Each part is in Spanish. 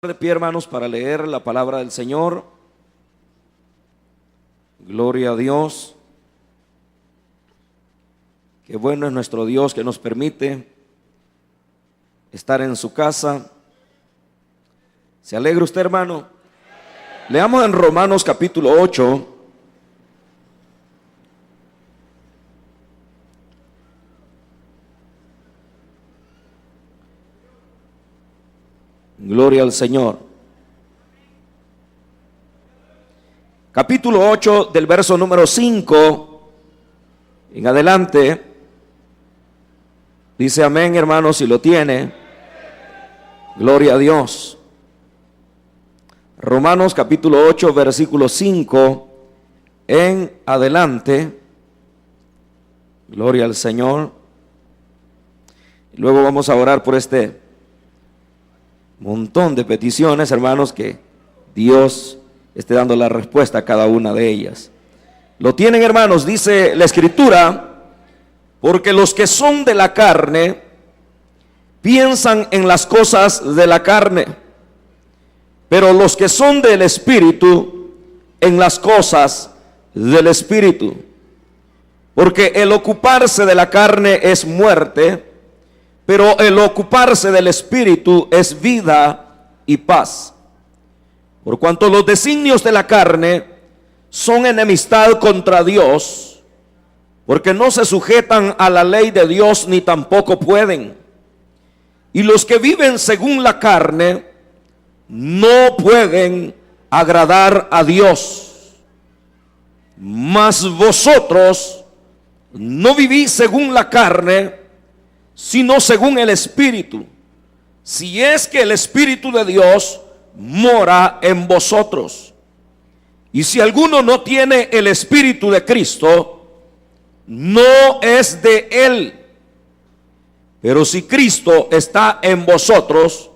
De pie, hermanos, para leer la palabra del Señor. Gloria a Dios. Qué bueno es nuestro Dios que nos permite estar en su casa. ¿Se alegra usted, hermano? Leamos en Romanos capítulo 8. Gloria al Señor. Capítulo 8 del verso número 5 en adelante. Dice amén, hermano, si lo tiene. Gloria a Dios. Romanos capítulo 8 versículo 5 en adelante. Gloria al Señor. Luego vamos a orar por este montón de peticiones, hermanos, que Dios esté dando la respuesta a cada una de ellas. Lo tienen, hermanos, dice la Escritura: porque los que son de la carne piensan en las cosas de la carne, pero los que son del Espíritu en las cosas del Espíritu. Porque el ocuparse de la carne es muerte, pero el ocuparse del Espíritu es vida y paz. Por cuanto los designios de la carne son enemistad contra Dios, porque no se sujetan a la ley de Dios ni tampoco pueden. Y los que viven según la carne no pueden agradar a Dios. Mas vosotros no vivís según la carne, sino según el Espíritu, si es que el Espíritu de Dios mora en vosotros. Y si alguno no tiene el Espíritu de Cristo, no es de él. Pero si Cristo está en vosotros,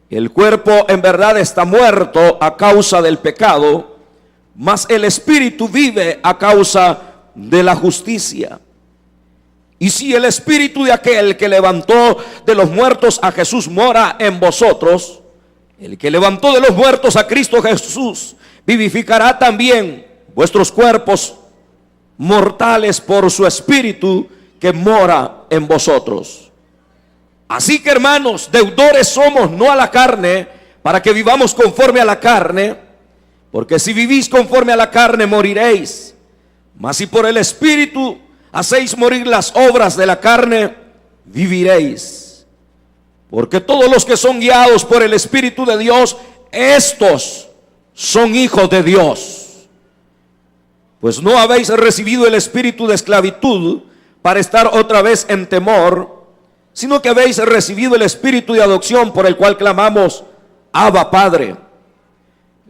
el cuerpo en verdad está muerto a causa del pecado, mas el Espíritu vive a causa de la justicia. Y si el Espíritu de aquel que levantó de los muertos a Jesús mora en vosotros, el que levantó de los muertos a Cristo Jesús vivificará también vuestros cuerpos mortales por su Espíritu que mora en vosotros. Así que, hermanos, deudores somos no a la carne, para que vivamos conforme a la carne, porque si vivís conforme a la carne moriréis. Mas si por el Espíritu hacéis morir las obras de la carne, viviréis. Porque todos los que son guiados por el Espíritu de Dios, estos son hijos de Dios. Pues no habéis recibido el espíritu de esclavitud para estar otra vez en temor, sino que habéis recibido el espíritu de adopción, por el cual clamamos: Abba, Padre.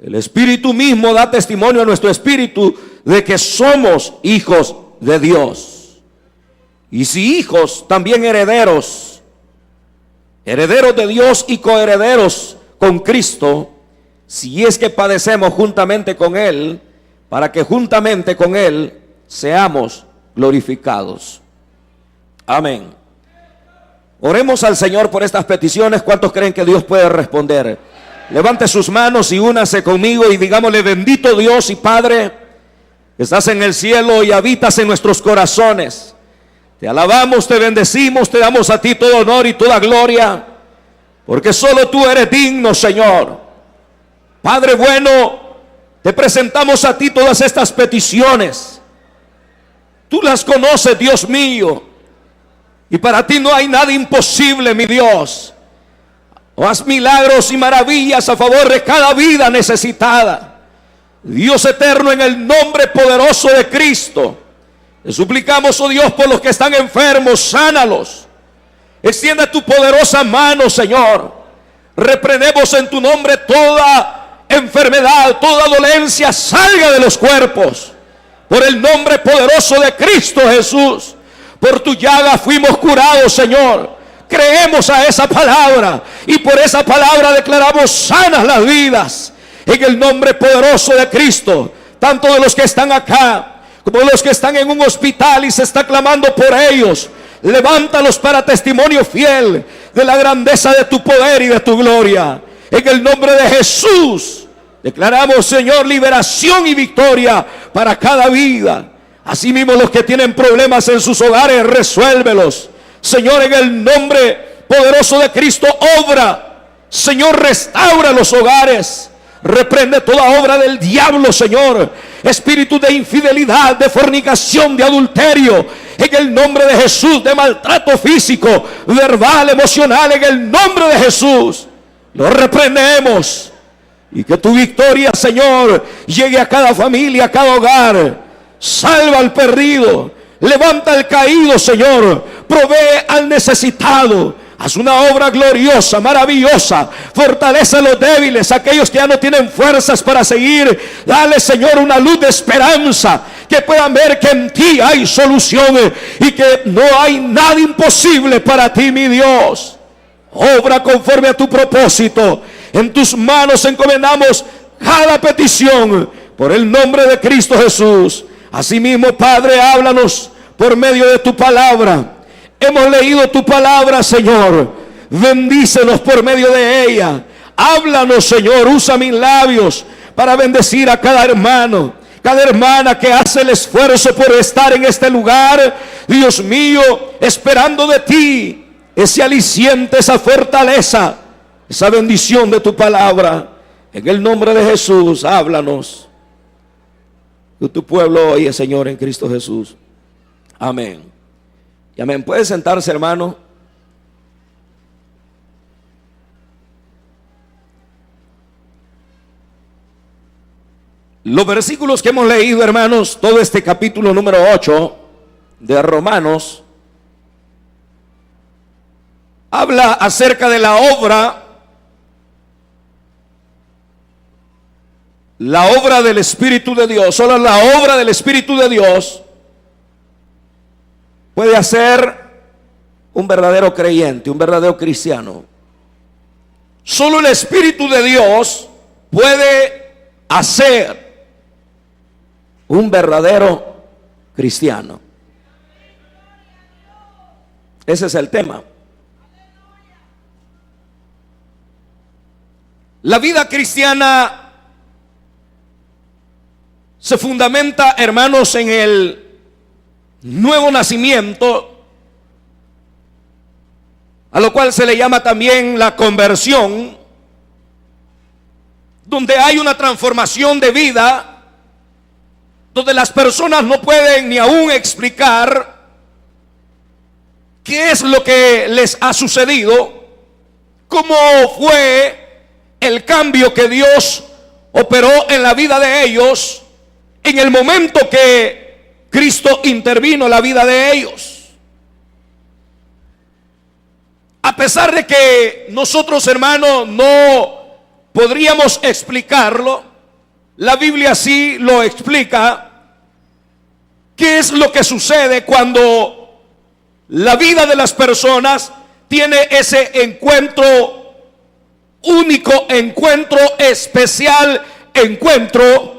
El Espíritu mismo da testimonio a nuestro espíritu de que somos hijos de Dios. Y si hijos, también herederos, herederos de Dios y coherederos con Cristo, si es que padecemos juntamente con Él, para que juntamente con Él seamos glorificados. Amén. Oremos al Señor por estas peticiones. ¿Cuántos creen que Dios puede responder? Levante sus manos y únase conmigo y digámosle: bendito Dios y Padre, estás en el cielo y habitas en nuestros corazones. Te alabamos, te bendecimos, te damos a ti todo honor y toda gloria, porque solo tú eres digno, Señor. Padre bueno, te presentamos a ti todas estas peticiones. Tú las conoces, Dios mío, y para ti no hay nada imposible, mi Dios. Haz milagros y maravillas a favor de cada vida necesitada. Dios eterno, en el nombre poderoso de Cristo, te suplicamos, oh Dios, por los que están enfermos, sánalos. Extiende tu poderosa mano, Señor. Reprendemos en tu nombre toda enfermedad, toda dolencia, salga de los cuerpos. Por el nombre poderoso de Cristo Jesús. Por tu llaga fuimos curados, Señor. Creemos a esa palabra y por esa palabra declaramos sanas las vidas. En el nombre poderoso de Cristo, tanto de los que están acá como de los que están en un hospital y se está clamando por ellos, levántalos para testimonio fiel de la grandeza de tu poder y de tu gloria. En el nombre de Jesús declaramos, Señor, liberación y victoria para cada vida. Asimismo, los que tienen problemas en sus hogares, resuélvelos. Señor, en el nombre poderoso de Cristo, obra. Señor, restaura los hogares. Reprende toda obra del diablo, Señor. Espíritu de infidelidad, de fornicación, de adulterio. En el nombre de Jesús, de maltrato físico, verbal, emocional. En el nombre de Jesús, lo reprendemos. Y que tu victoria, Señor, llegue a cada familia, a cada hogar. Salva al perdido, levanta al caído, Señor. Provee al necesitado. Haz una obra gloriosa, maravillosa. Fortalece a los débiles, aquellos que ya no tienen fuerzas para seguir. Dale, Señor, una luz de esperanza, que puedan ver que en ti hay soluciones y que no hay nada imposible para ti, mi Dios. Obra conforme a tu propósito. En tus manos encomendamos cada petición por el nombre de Cristo Jesús. Asimismo, Padre, háblanos por medio de tu palabra. Hemos leído tu palabra, Señor. Bendícenos por medio de ella. Háblanos, Señor. Usa mis labios para bendecir a cada hermano, cada hermana que hace el esfuerzo por estar en este lugar. Dios mío, esperando de ti ese aliciente, esa fortaleza, esa bendición de tu palabra. En el nombre de Jesús, háblanos. Que tu pueblo oye, Señor, en Cristo Jesús. Amén. Y amén. Puede sentarse, hermano. Los versículos que hemos leído, hermanos, todo este capítulo número 8 de Romanos, habla acerca de la obra del Espíritu de Dios. Solo la obra del Espíritu de Dios puede hacer un verdadero creyente, un verdadero cristiano. Solo el Espíritu de Dios puede hacer un verdadero cristiano. Ese es el tema. La vida cristiana se fundamenta, hermanos, en el nuevo nacimiento, a lo cual se le llama también la conversión, donde hay una transformación de vida, donde las personas no pueden ni aún explicar qué es lo que les ha sucedido, cómo fue el cambio que Dios operó en la vida de ellos en el momento que Cristo intervino en la vida de ellos. A pesar de que nosotros, hermanos, no podríamos explicarlo, la Biblia sí lo explica. ¿Qué es lo que sucede cuando la vida de las personas tiene ese encuentro único, encuentro especial, encuentro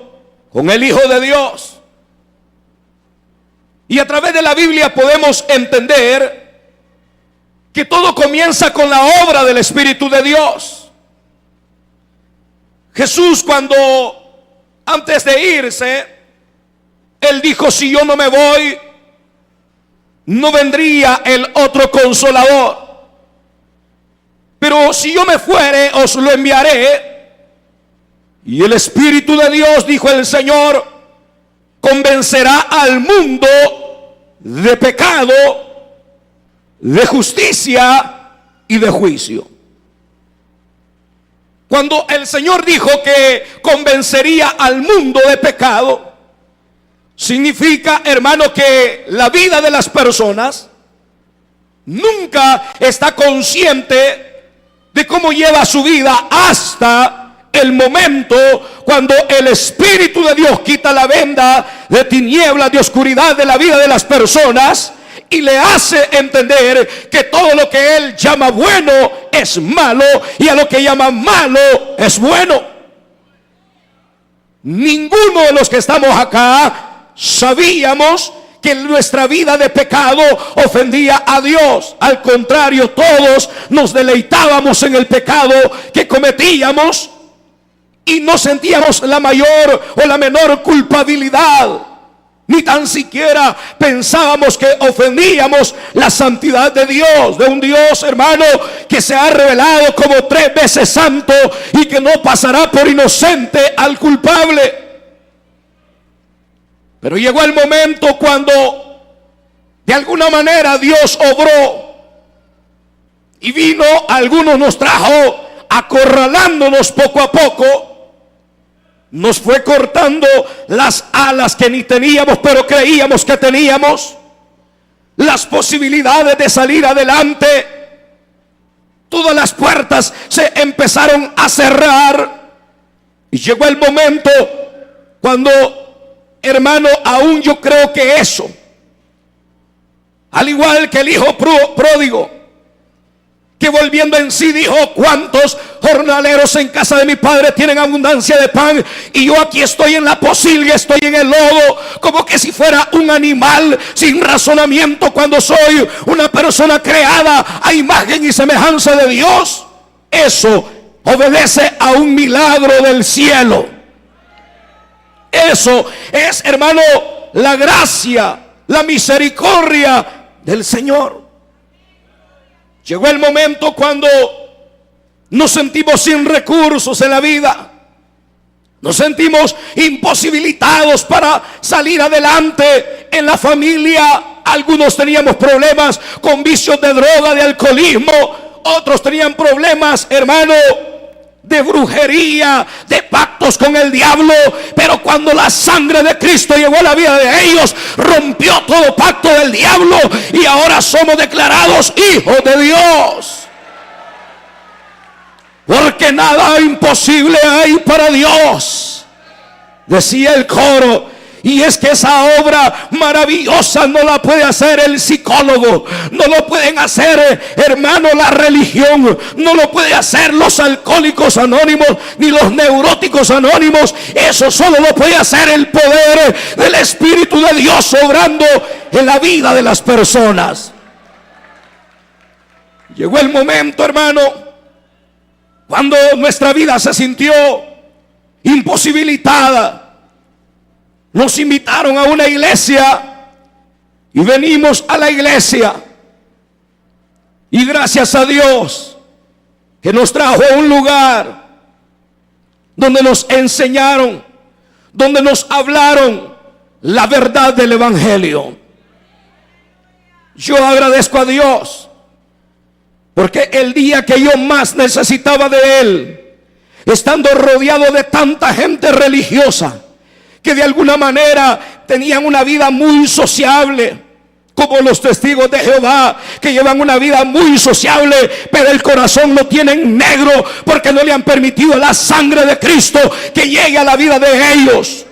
con el Hijo de Dios? Y a través de la Biblia podemos entender que todo comienza con la obra del Espíritu de Dios. Jesús, cuando antes de irse, Él dijo: si yo no me voy, no vendría el otro Consolador. Pero si yo me fuere, os lo enviaré. Y el Espíritu de Dios, dijo el Señor, convencerá al mundo de pecado, de justicia y de juicio. Cuando el Señor dijo que convencería al mundo de pecado, significa, hermano, que la vida de las personas nunca está consciente de cómo lleva su vida hasta el momento cuando el Espíritu de Dios quita la venda de tinieblas, de oscuridad de la vida de las personas y le hace entender que todo lo que Él llama bueno es malo y a lo que llama malo es bueno. Ninguno de los que estamos acá sabíamos que nuestra vida de pecado ofendía a Dios. Al contrario, todos nos deleitábamos en el pecado que cometíamos y no sentíamos la mayor o la menor culpabilidad. Ni tan siquiera pensábamos que ofendíamos la santidad de Dios, de un Dios, hermano, que se ha revelado como 3 veces santo y que no pasará por inocente al culpable. Pero llegó el momento cuando de alguna manera Dios obró y vino, algunos nos trajo acorralándonos poco a poco. Nos fue cortando las alas que ni teníamos, pero creíamos que teníamos. Las posibilidades de salir adelante. Todas las puertas se empezaron a cerrar. Y llegó el momento cuando, hermano, aún yo creo que eso, al igual que el hijo pródigo, que volviendo en sí dijo: ¿cuántos jornaleros en casa de mi padre tienen abundancia de pan? Y yo aquí estoy en la pocilga, estoy en el lodo, como que si fuera un animal sin razonamiento, cuando soy una persona creada a imagen y semejanza de Dios. Eso obedece a un milagro del cielo. Eso es, hermano, la gracia, la misericordia del Señor. Llegó el momento cuando nos sentimos sin recursos en la vida. Nos sentimos imposibilitados para salir adelante en la familia. Algunos teníamos problemas con vicios de droga, de alcoholismo. Otros tenían problemas, hermano, de brujería, de pactos con el diablo. Pero cuando la sangre de Cristo llegó a la vida de ellos, rompió todo pacto del diablo y ahora somos declarados hijos de Dios. Porque nada imposible hay para Dios, decía el coro. Y es que esa obra maravillosa no la puede hacer el psicólogo, no lo pueden hacer, hermano, la religión, no lo puede hacer los alcohólicos anónimos ni los neuróticos anónimos. Eso solo lo puede hacer el poder del Espíritu de Dios obrando en la vida de las personas. Llegó el momento, hermano, cuando nuestra vida se sintió imposibilitada. Nos invitaron a una iglesia y venimos a la iglesia. Y gracias a Dios que nos trajo a un lugar donde nos enseñaron, donde nos hablaron la verdad del evangelio. Yo agradezco a Dios porque el día que yo más necesitaba de Él, estando rodeado de tanta gente religiosa que de alguna manera tenían una vida muy sociable, como los testigos de Jehová, que llevan una vida muy sociable, pero el corazón lo tienen negro porque no le han permitido la sangre de Cristo que llegue a la vida de ellos.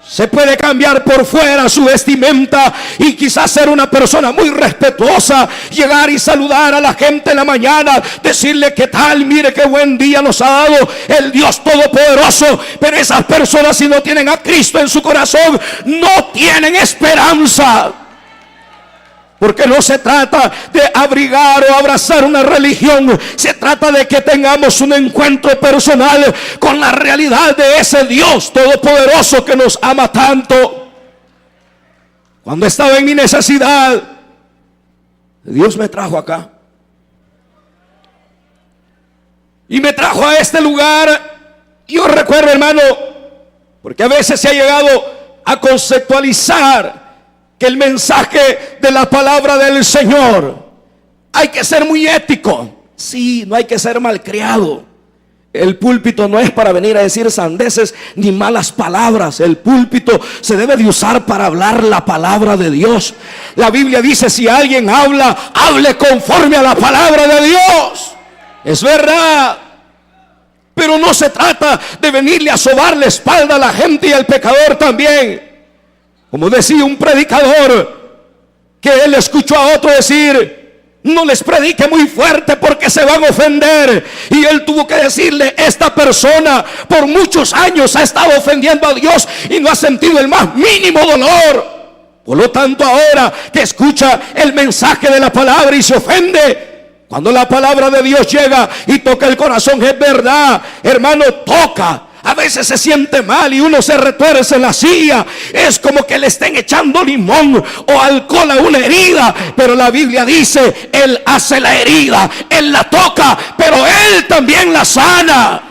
Se puede cambiar por fuera su vestimenta y quizás ser una persona muy respetuosa, llegar y saludar a la gente en la mañana, decirle qué tal, mire qué buen día nos ha dado el Dios Todopoderoso. Pero esas personas, si no tienen a Cristo en su corazón, no tienen esperanza. Porque no se trata de abrigar o abrazar una religión. Se trata de que tengamos un encuentro personal con la realidad de ese Dios todopoderoso que nos ama tanto. Cuando estaba en mi necesidad, Dios me trajo acá. Y me trajo a este lugar. Yo recuerdo, hermano, porque a veces se ha llegado a conceptualizar que el mensaje de la palabra del Señor hay que ser muy ético. Sí, no hay que ser malcriado. El púlpito no es para venir a decir sandeces ni malas palabras. El púlpito se debe de usar para hablar la palabra de Dios. La Biblia dice: si alguien habla, hable conforme a la palabra de Dios. Es verdad. Pero no se trata de venirle a sobar la espalda a la gente y al pecador también. Como decía un predicador, que él escuchó a otro decir: no les predique muy fuerte porque se van a ofender. Y él tuvo que decirle: esta persona por muchos años ha estado ofendiendo a Dios y no ha sentido el más mínimo dolor. Por lo tanto, ahora que escucha el mensaje de la palabra y se ofende, cuando la palabra de Dios llega y toca el corazón, es verdad, hermano, toca. A veces se siente mal y uno se retuerce en la silla. Es como que le estén echando limón o alcohol a una herida. Pero la Biblia dice, Él hace la herida, Él la toca, pero Él también la sana.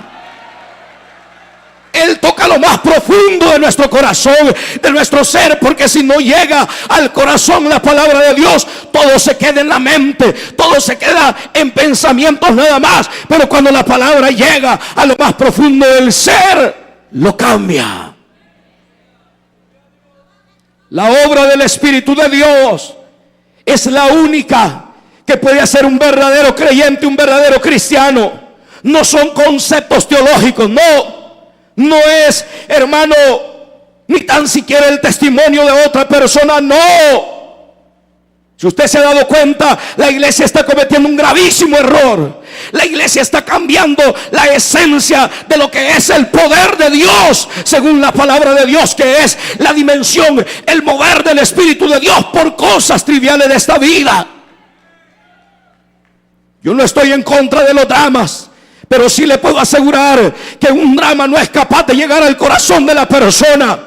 Él toca lo más profundo de nuestro corazón, de nuestro ser, porque si no llega al corazón la palabra de Dios, todo se queda en la mente, todo se queda en pensamientos nada más. Pero cuando la palabra llega a lo más profundo del ser, lo cambia. La obra del Espíritu de Dios es la única que puede hacer un verdadero creyente, un verdadero cristiano. No son conceptos teológicos, no es, hermano, ni tan siquiera el testimonio de otra persona, no. Si usted se ha dado cuenta, la iglesia está cometiendo un gravísimo error. La iglesia está cambiando la esencia de lo que es el poder de Dios, según la palabra de Dios, que es la dimensión, el mover del Espíritu de Dios por cosas triviales de esta vida. Yo no estoy en contra de los dramas, pero sí le puedo asegurar que un drama no es capaz de llegar al corazón de la persona,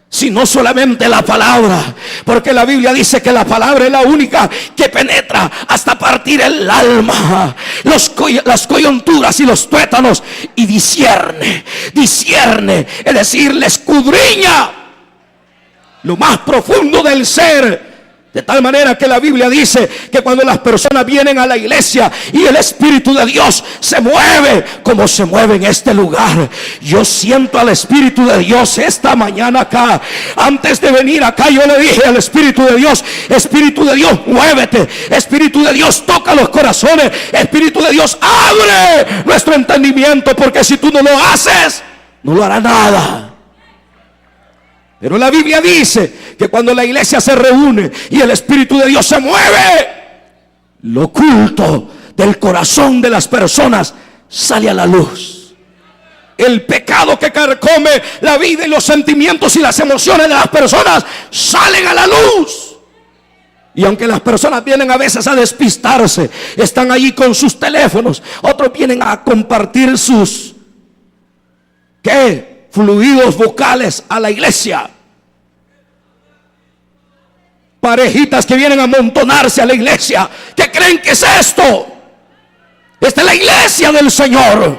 sino solamente la palabra. Porque la Biblia dice que la palabra es la única que penetra hasta partir el alma, las coyunturas y los tuétanos, y discierne, es decir, le escudriña lo más profundo del ser. De tal manera que la Biblia dice que cuando las personas vienen a la iglesia y el Espíritu de Dios se mueve como se mueve en este lugar. Yo siento al Espíritu de Dios esta mañana acá. Antes de venir acá yo le dije al Espíritu de Dios, Espíritu de Dios, muévete. Espíritu de Dios, toca los corazones. Espíritu de Dios, abre nuestro entendimiento, porque si tú no lo haces, no lo hará nada. Pero la Biblia dice que cuando la iglesia se reúne y el Espíritu de Dios se mueve, lo oculto del corazón de las personas sale a la luz. El pecado que carcome la vida y los sentimientos y las emociones de las personas salen a la luz. Y aunque las personas vienen a veces a despistarse, están allí con sus teléfonos, otros vienen a compartir sus fluidos vocales a la iglesia. Parejitas que vienen a amontonarse a la iglesia. ¿Qué creen que es esto? Esta es la iglesia del Señor.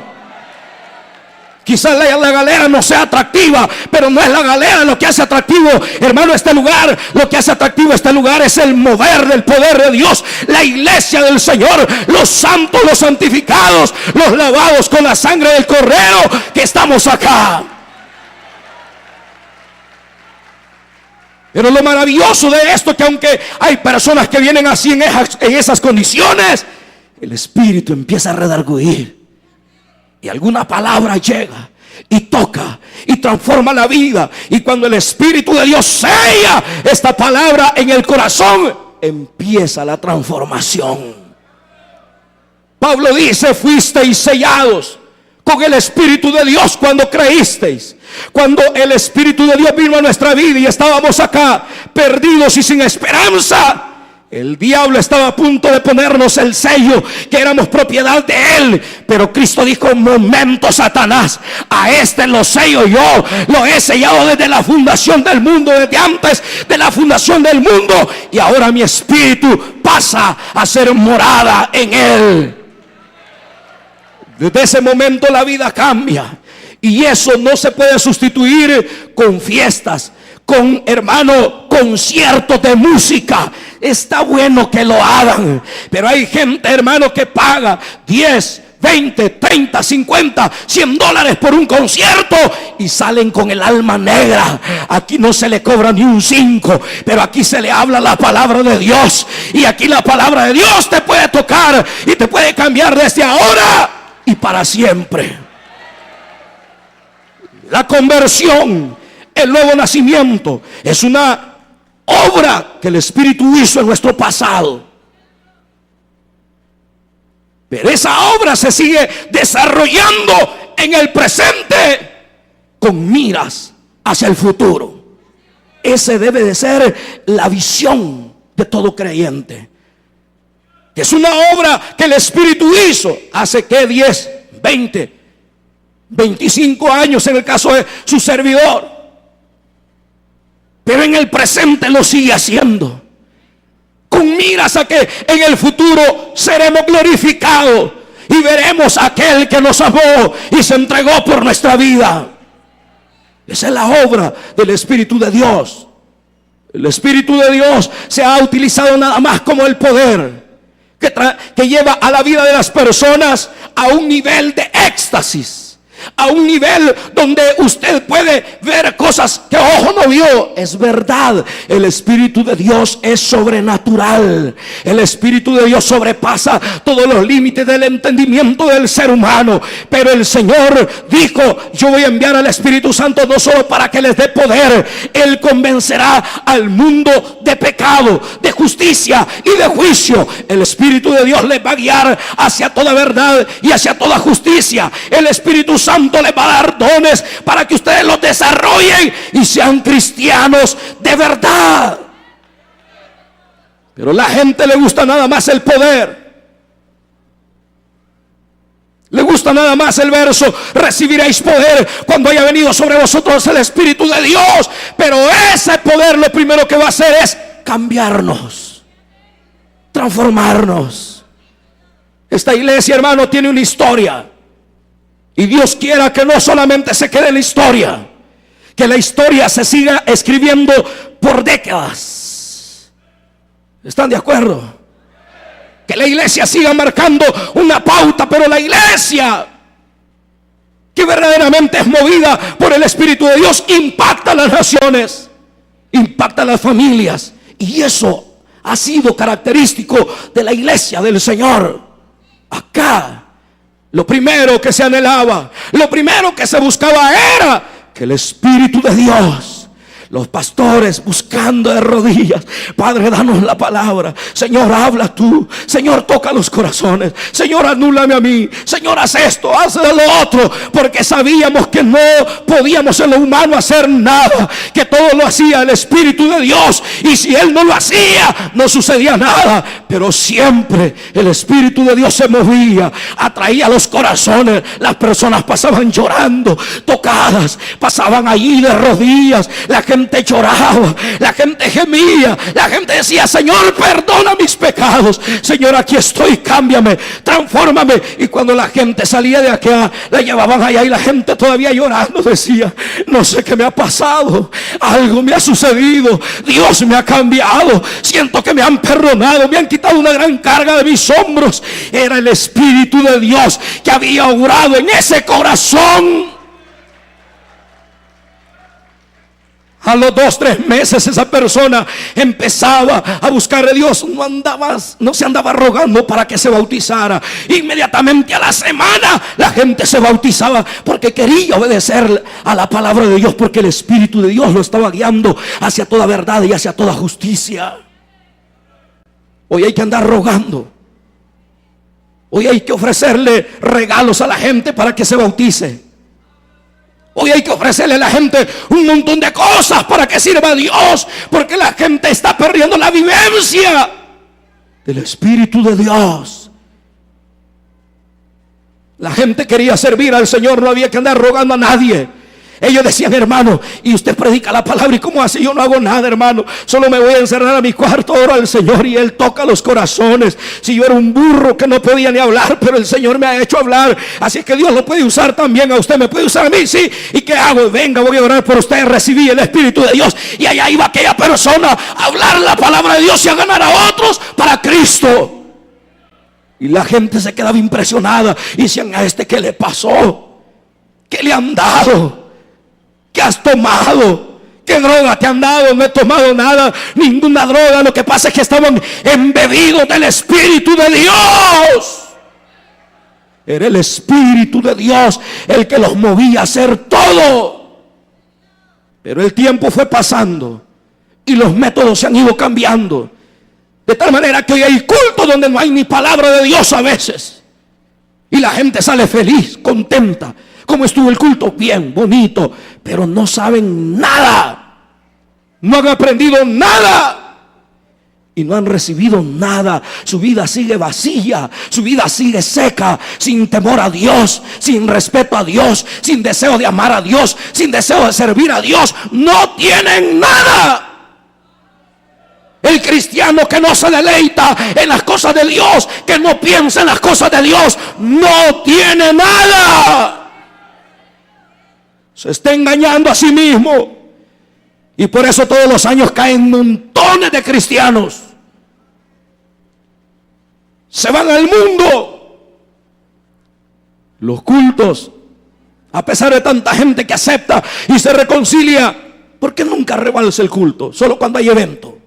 Quizás la galera no sea atractiva, pero no es la galera lo que hace atractivo, hermano, este lugar. Lo que hace atractivo este lugar es el mover del poder de Dios. La iglesia del Señor, los santos, los santificados, los lavados con la sangre del Cordero, que estamos acá. Pero lo maravilloso de esto es que aunque hay personas que vienen así en esas condiciones, el Espíritu empieza a redarguir. Y alguna palabra llega y toca y transforma la vida. Y cuando el Espíritu de Dios sella esta palabra en el corazón, empieza la transformación. Pablo dice, fuisteis sellados con el Espíritu de Dios cuando creísteis. Cuando el Espíritu de Dios vino a nuestra vida y estábamos acá perdidos y sin esperanza, el diablo estaba a punto de ponernos el sello que éramos propiedad de él. Pero Cristo dijo, un momento, Satanás, a este lo sello yo. Lo he sellado desde la fundación del mundo, desde antes de la fundación del mundo. Y ahora mi espíritu pasa a ser morada en él. Desde ese momento la vida cambia. Y eso no se puede sustituir con fiestas, con, hermano, conciertos de música. Está bueno que lo hagan, pero hay gente, hermano, que paga 10, 20, 30, 50, $100 por un concierto y salen con el alma negra. Aquí no se le cobra ni un 5, pero aquí se le habla la palabra de Dios. Y aquí la palabra de Dios te puede tocar y te puede cambiar desde ahora y para siempre. La conversión, el nuevo nacimiento, es una obra que el Espíritu hizo en nuestro pasado. Pero esa obra se sigue desarrollando en el presente con miras hacia el futuro. Ese debe de ser la visión de todo creyente. Que es una obra que el Espíritu hizo hace que 10, 20, 25 años en el caso de su servidor. Pero en el presente lo sigue haciendo, con miras a que en el futuro seremos glorificados y veremos a aquel que nos amó y se entregó por nuestra vida. Esa es la obra del Espíritu de Dios. El Espíritu de Dios se ha utilizado nada más como el poder que lleva a la vida de las personas a un nivel de éxtasis, a un nivel donde usted puede ver cosas que ojo no vio. Es verdad, el Espíritu de Dios es sobrenatural. El Espíritu de Dios sobrepasa todos los límites del entendimiento del ser humano. Pero el Señor dijo: yo voy a enviar al Espíritu Santo no solo para que les dé poder. Él convencerá al mundo de pecado, de justicia y de juicio. El Espíritu de Dios les va a guiar hacia toda verdad y hacia toda justicia. El Espíritu Santo les va a dar dones para que ustedes los desarrollen y sean cristianos de verdad. Pero a la gente le gusta nada más el poder. Le gusta nada más el verso: recibiréis poder cuando haya venido sobre vosotros el Espíritu de Dios. Pero ese poder lo primero que va a hacer es cambiarnos, transformarnos. Esta iglesia, hermano, tiene una historia. Y Dios quiera que no solamente se quede en la historia, que la historia se siga escribiendo por décadas. ¿Están de acuerdo? Que la iglesia siga marcando una pauta, pero la iglesia que verdaderamente es movida por el Espíritu de Dios impacta a las naciones, impacta a las familias. Y eso ha sido característico de la iglesia del Señor. Acá lo primero que se anhelaba, lo primero que se buscaba era que el Espíritu de Dios, los pastores buscando de rodillas: Padre, danos la palabra. Señor, habla tú. Señor, toca los corazones. Señor, anúlame a mí. Señor, haz esto, haz lo otro. Porque sabíamos que no podíamos en lo humano hacer nada, que todo lo hacía el Espíritu de Dios. Y si Él no lo hacía, no sucedía nada. Pero siempre el Espíritu de Dios se movía, atraía los corazones. Las personas pasaban llorando, tocadas, pasaban allí de rodillas. La gente lloraba, la gente gemía, la gente decía: Señor, perdona mis pecados. Señor, aquí estoy, cámbiame, transfórmame. Y cuando la gente salía de acá, la llevaban allá y la gente todavía llorando decía: no sé qué me ha pasado, algo me ha sucedido, Dios me ha cambiado, siento que me han perdonado, me han quitado una gran carga de mis hombros. Era el Espíritu de Dios que había obrado en ese corazón. A los 2, 3 meses esa persona empezaba a buscar a Dios. No se andaba rogando para que se bautizara. Inmediatamente a la semana la gente se bautizaba porque quería obedecer a la palabra de Dios, porque el Espíritu de Dios lo estaba guiando hacia toda verdad y hacia toda justicia. Hoy hay que andar rogando. Hoy hay que ofrecerle regalos a la gente para que se bautice. Hoy hay que ofrecerle a la gente un montón de cosas para que sirva a Dios, porque la gente está perdiendo la vivencia del Espíritu de Dios. La gente quería servir al Señor, no había que andar rogando a nadie. Ellos decían: hermano, y usted predica la palabra, ¿y cómo hace? Yo no hago nada, hermano, solo me voy a encerrar a mi cuarto, oro al Señor y Él toca los corazones. Si yo era un burro que no podía ni hablar, pero el Señor me ha hecho hablar, así que Dios lo puede usar también a usted, me puede usar a mí, sí. ¿Y qué hago? Venga, voy a orar por usted. Recibí el Espíritu de Dios y allá iba aquella persona a hablar la palabra de Dios y a ganar a otros para Cristo. Y la gente se quedaba impresionada y decían: ¿a este qué le pasó? ¿Qué le han dado? ¿Qué has tomado? ¿Qué droga te han dado? No he tomado nada, ninguna droga. Lo que pasa es que estaban embebidos del Espíritu de Dios. Era el Espíritu de Dios el que los movía a hacer todo. Pero el tiempo fue pasando y los métodos se han ido cambiando, de tal manera que hoy hay cultos donde no hay ni palabra de Dios a veces, y la gente sale feliz, contenta. ¿Cómo estuvo el culto? Bien, bonito, pero no saben nada. no han aprendido nada y no han recibido nada. Su vida sigue vacía, su vida sigue seca, sin temor a Dios, sin respeto a Dios, sin deseo de amar a Dios, sin deseo de servir a Dios. No tienen nada. El cristiano que no se deleita en las cosas de Dios, que no piensa en las cosas de Dios, no tiene nada. Se está engañando a sí mismo. Y por eso todos los años caen montones de cristianos. Se van al mundo. Los cultos, a pesar de tanta gente que acepta y se reconcilia, ¿por qué nunca rebalsa el culto? Solo cuando hay evento.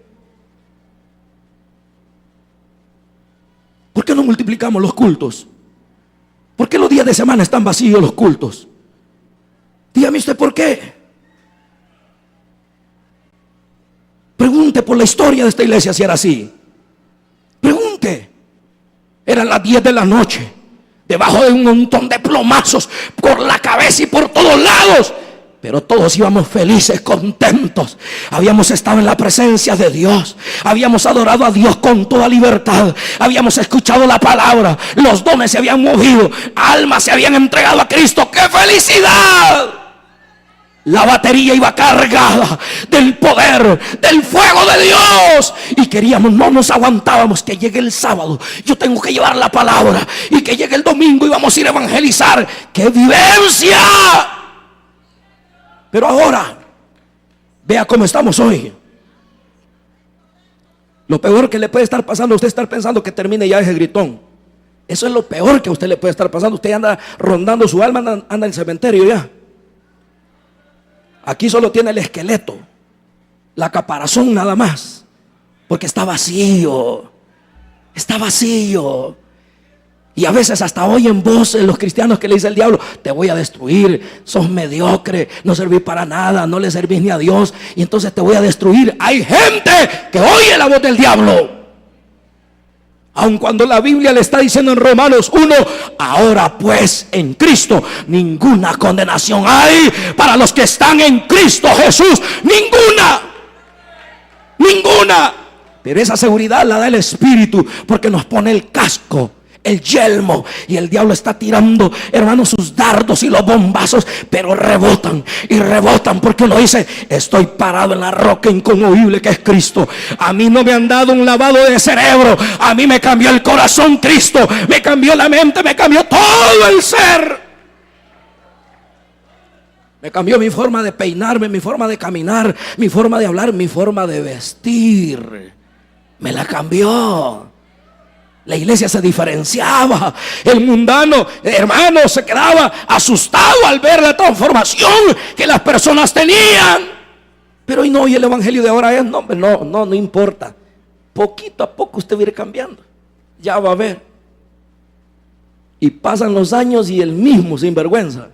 ¿Por qué no multiplicamos los cultos? ¿Por qué los días de semana están vacíos los cultos? Dígame usted por qué. Pregunte por la historia de esta iglesia si era así. Pregunte. Eran las 10 de la noche, debajo de un montón de plomazos por la cabeza y por todos lados, pero todos íbamos felices, contentos. Habíamos estado en la presencia de Dios, habíamos adorado a Dios con toda libertad, habíamos escuchado la palabra, los dones se habían movido, almas se habían entregado a Cristo. ¡Qué felicidad! La batería iba cargada del poder, del fuego de Dios. Y queríamos, no nos aguantábamos que llegue el sábado, yo tengo que llevar la palabra, y que llegue el domingo y vamos a ir a evangelizar. ¡Qué vivencia! Pero ahora, vea cómo estamos hoy. Lo peor que le puede estar pasando a usted es estar pensando que termine ya ese gritón. Eso es lo peor que a usted le puede estar pasando. Usted anda rondando su alma, anda en el cementerio ya. Aquí solo tiene el esqueleto, la caparazón nada más, porque está vacío. Está vacío. Y a veces hasta oyen voces los cristianos que le dice el diablo: te voy a destruir, sos mediocre, no servís para nada, no le servís ni a Dios, y entonces te voy a destruir. Hay gente que oye la voz del diablo, aun cuando la Biblia le está diciendo en Romanos 1: ahora pues en Cristo ninguna condenación hay para los que están en Cristo Jesús. Ninguna. Ninguna. Pero esa seguridad la da el Espíritu, porque nos pone el casco, el yelmo, y el diablo está tirando, hermanos, sus dardos y los bombazos, pero rebotan y rebotan, porque uno dice: estoy parado en la roca inconmovible que es Cristo. A mí no me han dado un lavado de cerebro, a mí me cambió el corazón Cristo, me cambió la mente, me cambió todo el ser. Me cambió mi forma de peinarme, mi forma de caminar, mi forma de hablar, mi forma de vestir. Me la cambió. La iglesia se diferenciaba. El mundano, hermano, se quedaba asustado al ver la transformación que las personas tenían. Pero hoy no, y el evangelio de ahora es: no importa. Poquito a poco usted va a ir cambiando. Ya va a ver. Y pasan los años y el mismo sinvergüenza,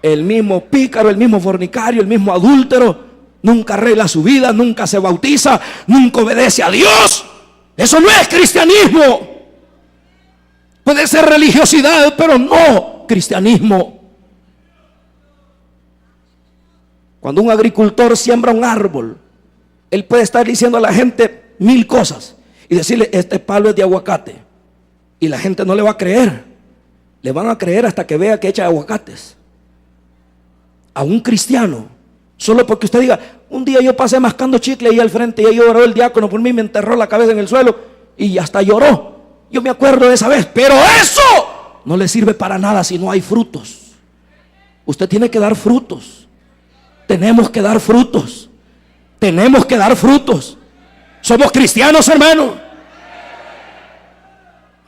el mismo pícaro, el mismo fornicario, el mismo adúltero, nunca arregla su vida, nunca se bautiza, nunca obedece a Dios. Eso no es cristianismo. Puede ser religiosidad, pero no cristianismo. Cuando un agricultor siembra un árbol, él puede estar diciendo a la gente 1000 cosas y decirle: este palo es de aguacate, y la gente no le va a creer. Le van a creer hasta que vea que echa aguacates. A un cristiano, solo porque usted diga: un día yo pasé mascando chicle ahí al frente y ahí lloró el diácono por mí, me enterró la cabeza en el suelo y hasta lloró. Yo me acuerdo de esa vez. Pero eso no le sirve para nada si no hay frutos. Usted tiene que dar frutos. Tenemos que dar frutos. Tenemos que dar frutos. Somos cristianos, hermano.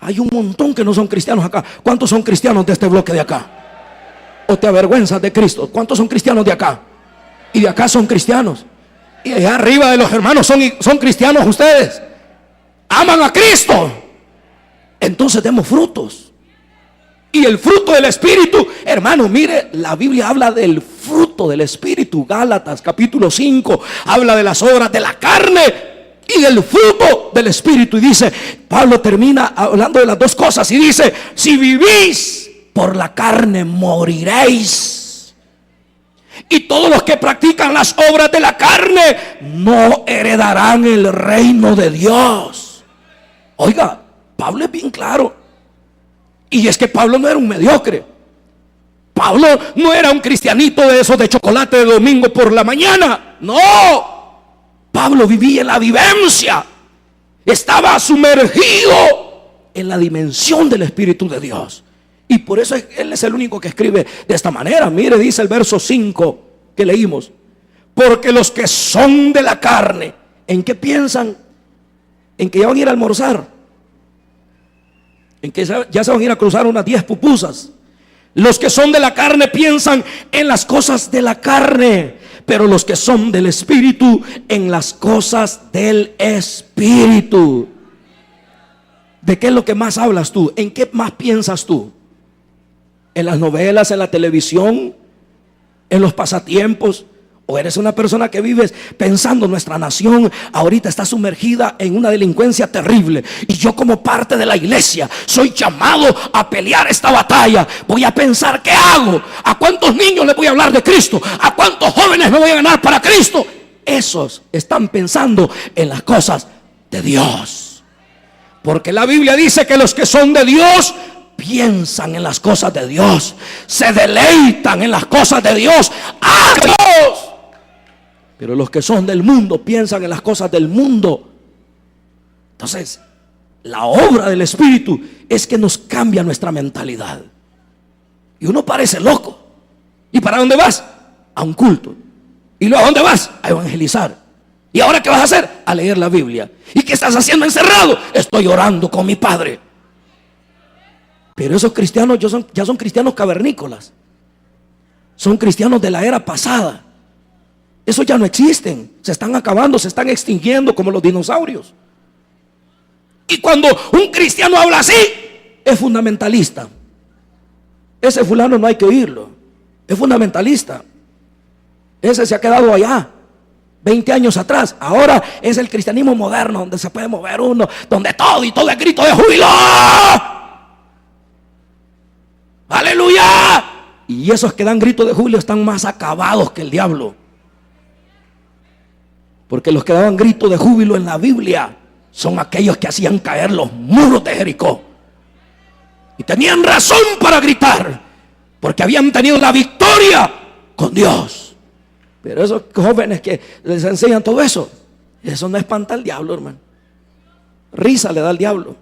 Hay un montón que no son cristianos acá. ¿Cuántos son cristianos de este bloque de acá? ¿O te avergüenzas de Cristo? ¿Cuántos son cristianos de acá? Y de acá son cristianos. Y allá arriba de los hermanos son cristianos ustedes. Aman a Cristo. Entonces demos frutos. Y el fruto del Espíritu, hermano, mire, la Biblia habla del fruto del Espíritu. Gálatas capítulo 5 habla de las obras de la carne y del fruto del Espíritu. Y dice, Pablo termina hablando de las dos cosas y dice: si vivís por la carne, moriréis. Y todos los que practican las obras de la carne no heredarán el reino de Dios. Oiga, Pablo es bien claro. Y es que Pablo no era un mediocre. Pablo no era un cristianito de esos de chocolate de domingo por la mañana. No. Pablo vivía en la vivencia. Estaba sumergido en la dimensión del Espíritu de Dios. Y por eso él es el único que escribe de esta manera. Mire, dice el verso 5 que leímos. Porque los que son de la carne, ¿en qué piensan? En que ya van a ir a almorzar. En que ya se van a ir a cruzar unas 10 pupusas. Los que son de la carne piensan en las cosas de la carne, pero los que son del Espíritu en las cosas del Espíritu. ¿De qué es lo que más hablas tú? ¿En qué más piensas tú? ¿En las novelas, en la televisión, en los pasatiempos? ¿O eres una persona que vives pensando nuestra nación ahorita está sumergida en una delincuencia terrible? Y yo, como parte de la iglesia, soy llamado a pelear esta batalla. Voy a pensar, ¿qué hago? ¿A cuántos niños les voy a hablar de Cristo? ¿A cuántos jóvenes me voy a ganar para Cristo? Esos están pensando en las cosas de Dios. Porque la Biblia dice que los que son de Dios piensan en las cosas de Dios, se deleitan en las cosas de Dios. ¡Ah, Dios! Pero los que son del mundo piensan en las cosas del mundo. Entonces, la obra del Espíritu es que nos cambia nuestra mentalidad. Y uno parece loco. ¿Y para dónde vas? A un culto. ¿Y luego a dónde vas? A evangelizar. ¿Y ahora qué vas a hacer? A leer la Biblia. ¿Y qué estás haciendo encerrado? Estoy orando con mi Padre. Pero esos cristianos ya son cristianos cavernícolas. Son cristianos de la era pasada. Esos ya no existen. Se están acabando, se están extinguiendo como los dinosaurios. Y cuando un cristiano habla así, es fundamentalista. Ese fulano no hay que oírlo. Es fundamentalista. Ese se ha quedado allá 20 años atrás. Ahora es el cristianismo moderno, donde se puede mover uno, donde todo y todo es grito de júbilo. ¡Aleluya! Y esos que dan grito de júbilo están más acabados que el diablo. Porque los que daban grito de júbilo en la Biblia son aquellos que hacían caer los muros de Jericó. Y tenían razón para gritar, porque habían tenido la victoria con Dios. Pero esos jóvenes que les enseñan todo eso, eso no espanta al diablo, hermano. Risa le da al diablo,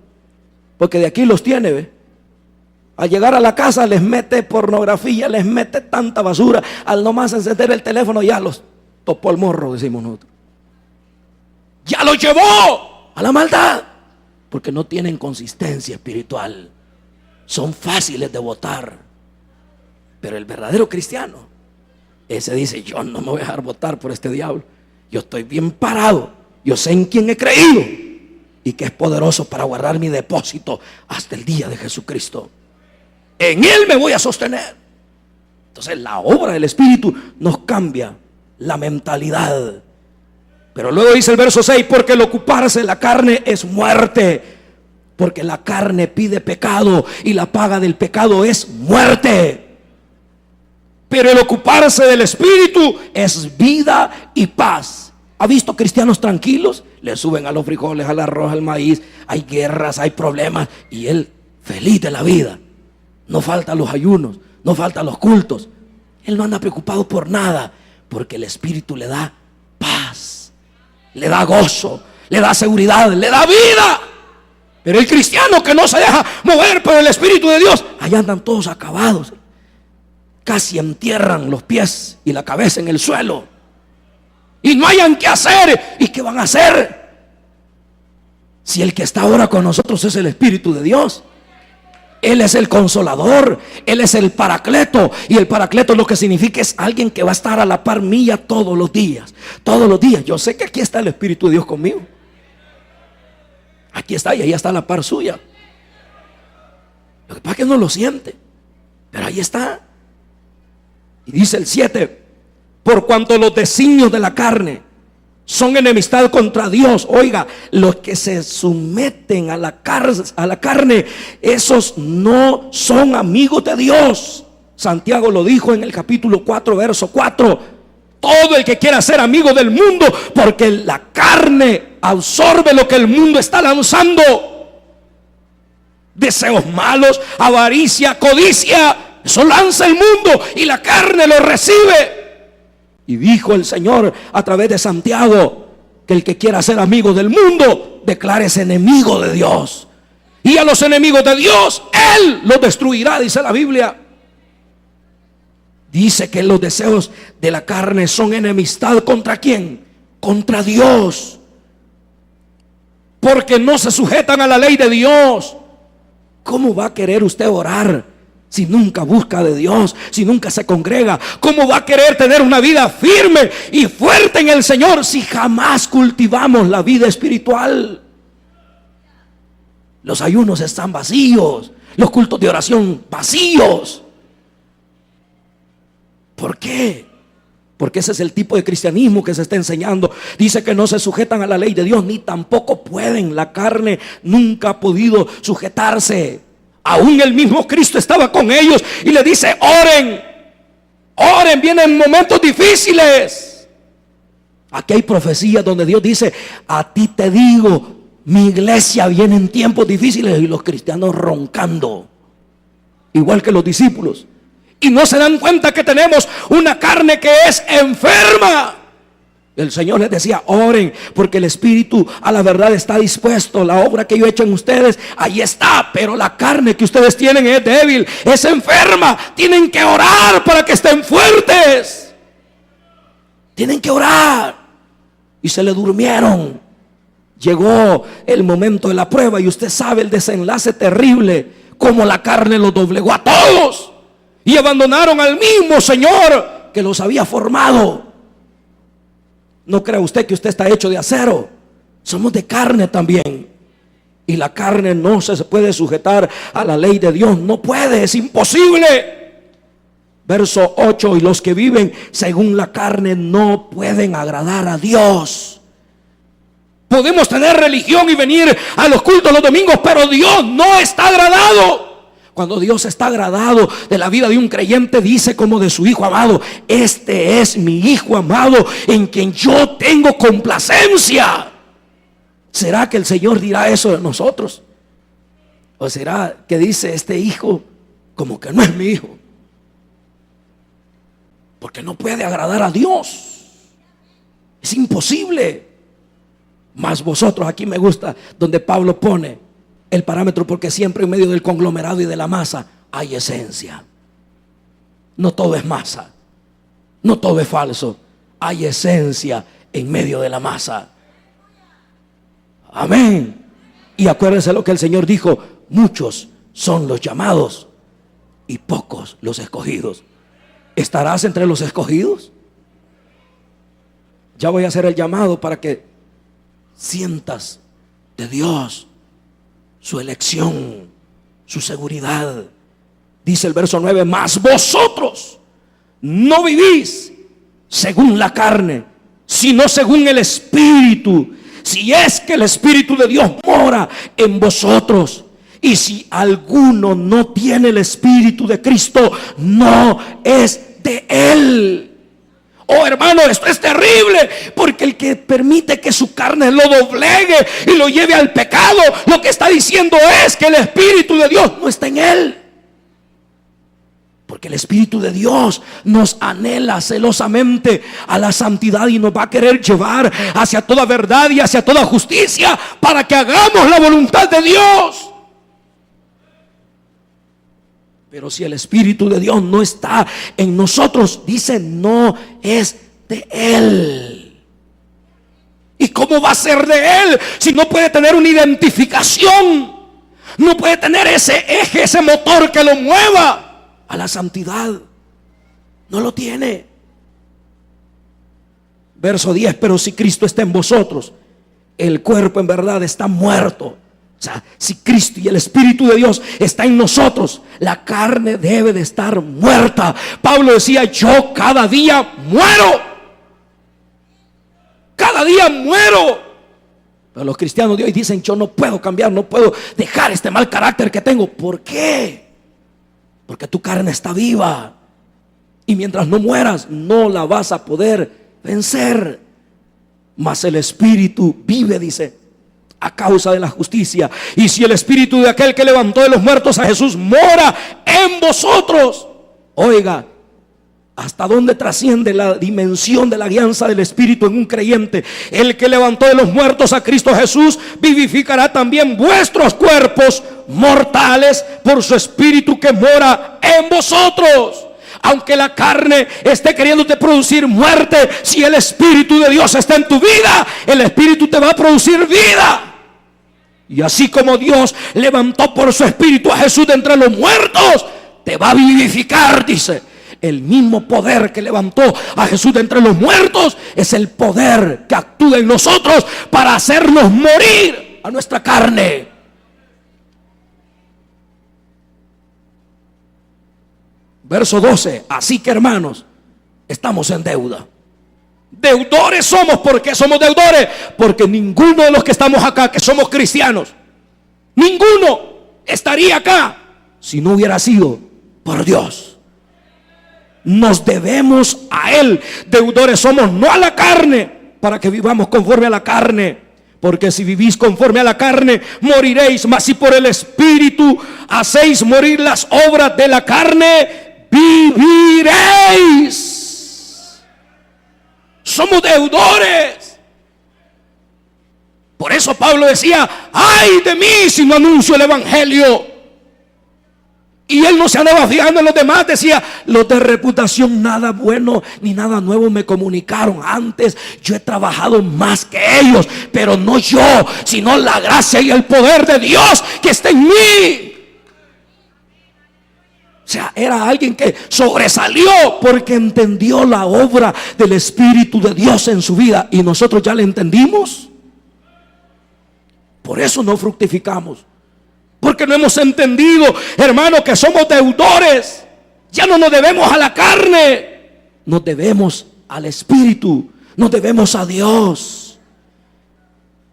porque de aquí los tiene, ¿ve? Al llegar a la casa les mete pornografía, les mete tanta basura. Al nomás encender el teléfono ya los topó el morro, decimos nosotros. Ya los llevó a la maldad, porque no tienen consistencia espiritual. Son fáciles de votar. Pero el verdadero cristiano, ese dice: yo no me voy a dejar votar por este diablo. Yo estoy bien parado. Yo sé en quién he creído y que es poderoso para guardar mi depósito hasta el día de Jesucristo. En Él me voy a sostener. Entonces la obra del Espíritu nos cambia la mentalidad. Pero luego dice el verso 6: porque el ocuparse de la carne es muerte. Porque la carne pide pecado y la paga del pecado es muerte. Pero el ocuparse del Espíritu es vida y paz. ¿Ha visto cristianos tranquilos? Le suben a los frijoles, al arroz, al maíz. Hay guerras, hay problemas. Y él feliz de la vida. No faltan los ayunos, no faltan los cultos. Él no anda preocupado por nada, porque el Espíritu le da paz, le da gozo, le da seguridad, le da vida. Pero el cristiano que no se deja mover por el Espíritu de Dios, allá andan todos acabados. Casi entierran los pies y la cabeza en el suelo. Y no hayan qué hacer. ¿Y qué van a hacer? Si el que está ahora con nosotros es el Espíritu de Dios. Él es el consolador, Él es el paracleto. Y el paracleto lo que significa es alguien que va a estar a la par mía todos los días. Todos los días. Yo sé que aquí está el Espíritu de Dios conmigo. Aquí está y ahí está a la par suya. Lo que pasa es que no lo siente, pero ahí está. Y dice el 7: por cuanto los designios de la carne son enemistad contra Dios. Oiga, los que se someten a la carne, esos no son amigos de Dios. Santiago lo dijo en el capítulo 4, verso 4. Todo el que quiera ser amigo del mundo, porque la carne absorbe lo que el mundo está lanzando. Deseos malos, avaricia, codicia, eso lanza el mundo y la carne lo recibe. Y dijo el Señor a través de Santiago que el que quiera ser amigo del mundo, declárese enemigo de Dios. Y a los enemigos de Dios, Él los destruirá, dice la Biblia. Dice que los deseos de la carne son enemistad. ¿Contra quién? Contra Dios. Porque no se sujetan a la ley de Dios. ¿Cómo va a querer usted orar si nunca busca de Dios, si nunca se congrega? ¿Cómo va a querer tener una vida firme y fuerte en el Señor si jamás cultivamos la vida espiritual? Los ayunos están vacíos, los cultos de oración vacíos. ¿Por qué? Porque ese es el tipo de cristianismo que se está enseñando. Dice que no se sujetan a la ley de Dios, ni tampoco pueden. La carne nunca ha podido sujetarse. Aún el mismo Cristo estaba con ellos y le dice: oren, oren, vienen momentos difíciles. Aquí hay profecías donde Dios dice: a ti te digo, mi iglesia viene en tiempos difíciles. Y los cristianos roncando, igual que los discípulos. Y no se dan cuenta que tenemos una carne que es enferma. El Señor les decía: oren, porque el espíritu a la verdad está dispuesto. La obra que yo he hecho en ustedes, ahí está. Pero la carne que ustedes tienen es débil, es enferma. Tienen que orar para que estén fuertes. Tienen que orar. Y se le durmieron. Llegó el momento de la prueba y usted sabe el desenlace terrible, como la carne los doblegó a todos y abandonaron al mismo Señor que los había formado. No crea usted que usted está hecho de acero. Somos de carne también. Y la carne no se puede sujetar a la ley de Dios. No puede, es imposible. Verso 8: y los que viven según la carne no pueden agradar a Dios. Podemos tener religión y venir a los cultos los domingos, pero Dios no está agradado. Cuando Dios está agradado de la vida de un creyente, dice como de su hijo amado: este es mi hijo amado en quien yo tengo complacencia. ¿Será que el Señor dirá eso de nosotros? ¿O será que dice: este hijo como que no es mi hijo? Porque no puede agradar a Dios. Es imposible. Mas vosotros, aquí me gusta donde Pablo pone el parámetro, porque siempre en medio del conglomerado y de la masa hay esencia. No todo es masa, no todo es falso. Hay esencia en medio de la masa. Amén. Y acuérdense lo que el Señor dijo: muchos son los llamados y pocos los escogidos. ¿Estarás entre los escogidos? Ya voy a hacer el llamado para que sientas de Dios su elección, su seguridad. Dice el verso 9: mas vosotros no vivís según la carne, sino según el Espíritu, si es que el Espíritu de Dios mora en vosotros. Y si alguno no tiene el Espíritu de Cristo, no es de Él. Oh, hermano, esto es terrible, porque el que permite que su carne lo doblegue y lo lleve al pecado, lo que está diciendo es que el Espíritu de Dios no está en él. Porque el Espíritu de Dios nos anhela celosamente a la santidad y nos va a querer llevar hacia toda verdad y hacia toda justicia, para que hagamos la voluntad de Dios. Pero si el Espíritu de Dios no está en nosotros, dice, no es de Él. ¿Y cómo va a ser de Él si no puede tener una identificación? No puede tener ese eje, ese motor que lo mueva a la santidad. No lo tiene. Verso 10: pero si Cristo está en vosotros, el cuerpo en verdad está muerto. O sea, si Cristo y el Espíritu de Dios está en nosotros, la carne debe de estar muerta. Pablo decía: yo cada día muero. Cada día muero. Pero los cristianos de hoy dicen: yo no puedo cambiar, no puedo dejar este mal carácter que tengo. ¿Por qué? Porque tu carne está viva. Y mientras no mueras, no la vas a poder vencer. Mas el Espíritu vive, dice, a causa de la justicia. Y si el Espíritu de aquel que levantó de los muertos a Jesús mora en vosotros, oiga, hasta dónde trasciende la dimensión de la guianza del Espíritu en un creyente. El que levantó de los muertos a Cristo Jesús vivificará también vuestros cuerpos mortales por su Espíritu que mora en vosotros. Aunque la carne esté queriéndote producir muerte, si el Espíritu de Dios está en tu vida, el Espíritu te va a producir vida. Y así como Dios levantó por su Espíritu a Jesús de entre los muertos, te va a vivificar, dice. El mismo poder que levantó a Jesús de entre los muertos es el poder que actúa en nosotros para hacernos morir a nuestra carne. Verso 12. Así que, hermanos, estamos en deuda. Deudores somos. ¿Por qué somos deudores? Porque ninguno de los que estamos acá, que somos cristianos, ninguno estaría acá si no hubiera sido por Dios. Nos debemos a Él. Deudores somos, no a la carne, para que vivamos conforme a la carne. Porque si vivís conforme a la carne, moriréis. Mas si por el Espíritu hacéis morir las obras de la carne, viviréis. Somos deudores. Por eso Pablo decía: ay de mí si no anuncio el Evangelio. Y él no se andaba fijando en los demás. Decía: los de reputación nada bueno ni nada nuevo me comunicaron. Antes yo he trabajado más que ellos, pero no yo, sino la gracia y el poder de Dios que está en mí. O sea, era alguien que sobresalió porque entendió la obra del Espíritu de Dios en su vida. Y nosotros ya la entendimos. Por eso no fructificamos. Porque no hemos entendido, hermano, que somos deudores. Ya no nos debemos a la carne, nos debemos al Espíritu, nos debemos a Dios.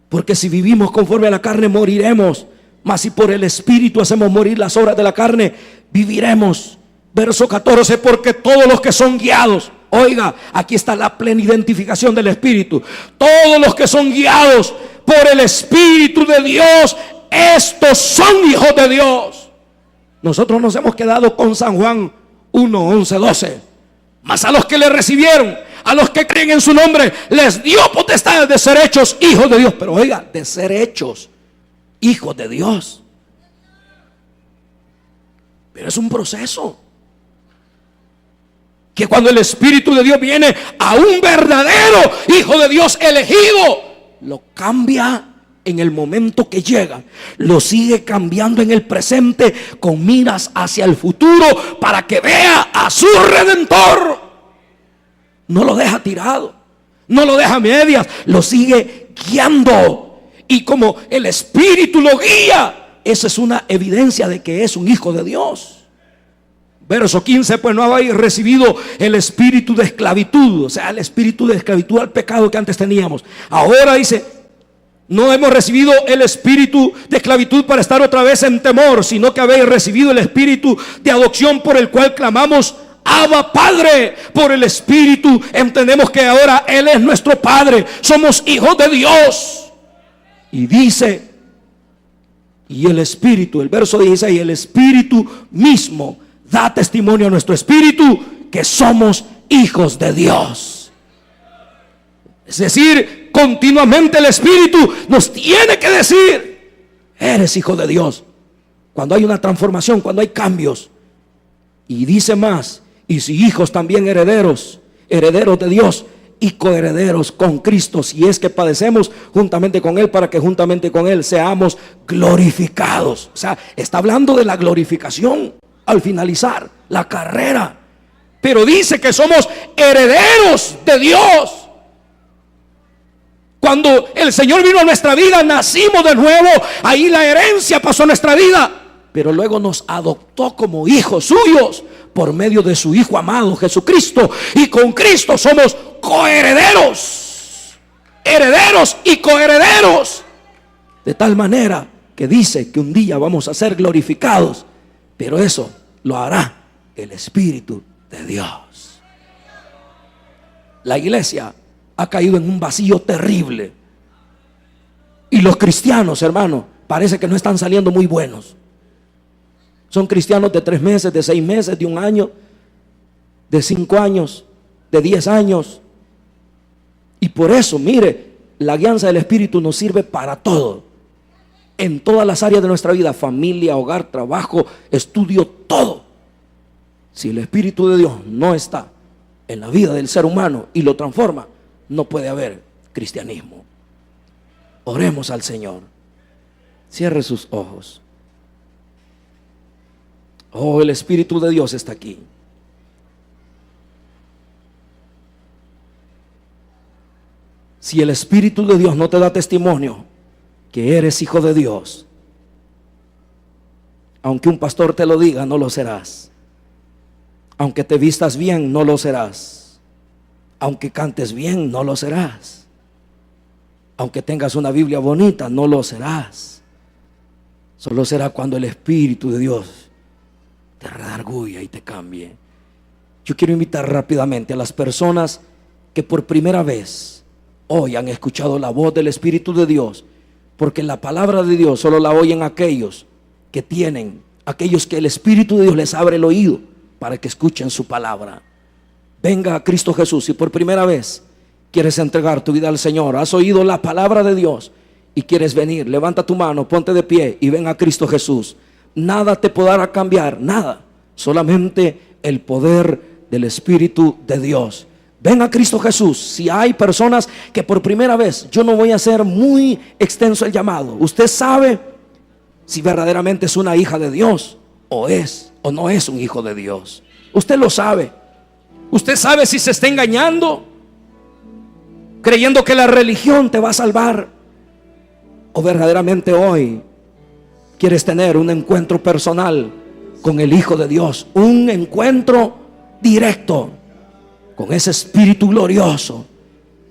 Porque si vivimos conforme a la carne, moriremos. Mas si por el Espíritu hacemos morir las obras de la carne, viviremos. Verso 14. Porque todos los que son guiados, oiga, aquí está la plena identificación del Espíritu. Todos los que son guiados por el Espíritu de Dios, estos son hijos de Dios. Nosotros nos hemos quedado con San Juan 1, 11, 12. Mas a los que le recibieron, a los que creen en su nombre, les dio potestad de ser hechos hijos de Dios. Pero oiga, de ser hechos hijos de Dios. Pero es un proceso. Que cuando el Espíritu de Dios viene a un verdadero hijo de Dios elegido, lo cambia en el momento que llega, lo sigue cambiando en el presente con miras hacia el futuro para que vea a su Redentor. No lo deja tirado, no lo deja a medias, lo sigue guiando. Y como el Espíritu lo guía, esa es una evidencia de que es un hijo de Dios. Verso 15, pues no habéis recibido el espíritu de esclavitud, o sea, el espíritu de esclavitud al pecado que antes teníamos. Ahora dice: no hemos recibido el espíritu de esclavitud para estar otra vez en temor, sino que habéis recibido el espíritu de adopción por el cual clamamos: Abba, Padre. Por el Espíritu entendemos que ahora Él es nuestro Padre, somos hijos de Dios. Y dice, y el Espíritu, el verso 16, el Espíritu mismo da testimonio a nuestro espíritu que somos hijos de Dios. Es decir, continuamente el Espíritu nos tiene que decir: eres hijo de Dios. Cuando hay una transformación, cuando hay cambios. Y dice más: y si hijos, también herederos, herederos de Dios y coherederos con Cristo, si es que padecemos juntamente con Él, para que juntamente con Él seamos glorificados. O sea, está hablando de la glorificación al finalizar la carrera. Pero dice que somos herederos de Dios. Cuando el Señor vino a nuestra vida, nacimos de nuevo. Ahí la herencia pasó a nuestra vida. Pero luego nos adoptó como hijos suyos por medio de su Hijo amado Jesucristo. Y con Cristo somos coherederos, herederos y coherederos. De tal manera que dice que un día vamos a ser glorificados. Pero eso lo hará el Espíritu de Dios. La iglesia ha caído en un vacío terrible. Y los cristianos, hermano, parece que no están saliendo muy buenos. Son cristianos de 3 meses, de 6 meses, de 1 año, de 5 años, de 10 años. Y por eso, mire, la guianza del Espíritu nos sirve para todo. En todas las áreas de nuestra vida, familia, hogar, trabajo, estudio, todo. Si el Espíritu de Dios no está en la vida del ser humano y lo transforma, no puede haber cristianismo. Oremos al Señor. Cierre sus ojos. Oh, el Espíritu de Dios está aquí. Si el Espíritu de Dios no te da testimonio que eres hijo de Dios, aunque un pastor te lo diga, no lo serás. Aunque te vistas bien, no lo serás. Aunque cantes bien, no lo serás. Aunque tengas una Biblia bonita, no lo serás. Solo será cuando el Espíritu de Dios te redarguya y te cambie. Yo quiero invitar rápidamente a las personas que por primera vez hoy han escuchado la voz del Espíritu de Dios, porque la palabra de Dios solo la oyen aquellos que tienen, aquellos que el Espíritu de Dios les abre el oído para que escuchen su palabra. Venga a Cristo Jesús. Si por primera vez quieres entregar tu vida al Señor, has oído la palabra de Dios y quieres venir, levanta tu mano, ponte de pie y ven a Cristo Jesús. Nada te podrá cambiar, nada, solamente el poder del Espíritu de Dios. Ven a Cristo Jesús. Si hay personas que por primera vez, yo no voy a hacer muy extenso el llamado. Usted sabe si verdaderamente es una hija de Dios o es o no es un hijo de Dios. Usted lo sabe. Usted sabe si se está engañando, creyendo que la religión te va a salvar, o verdaderamente hoy quieres tener un encuentro personal con el Hijo de Dios, un encuentro directo con ese Espíritu glorioso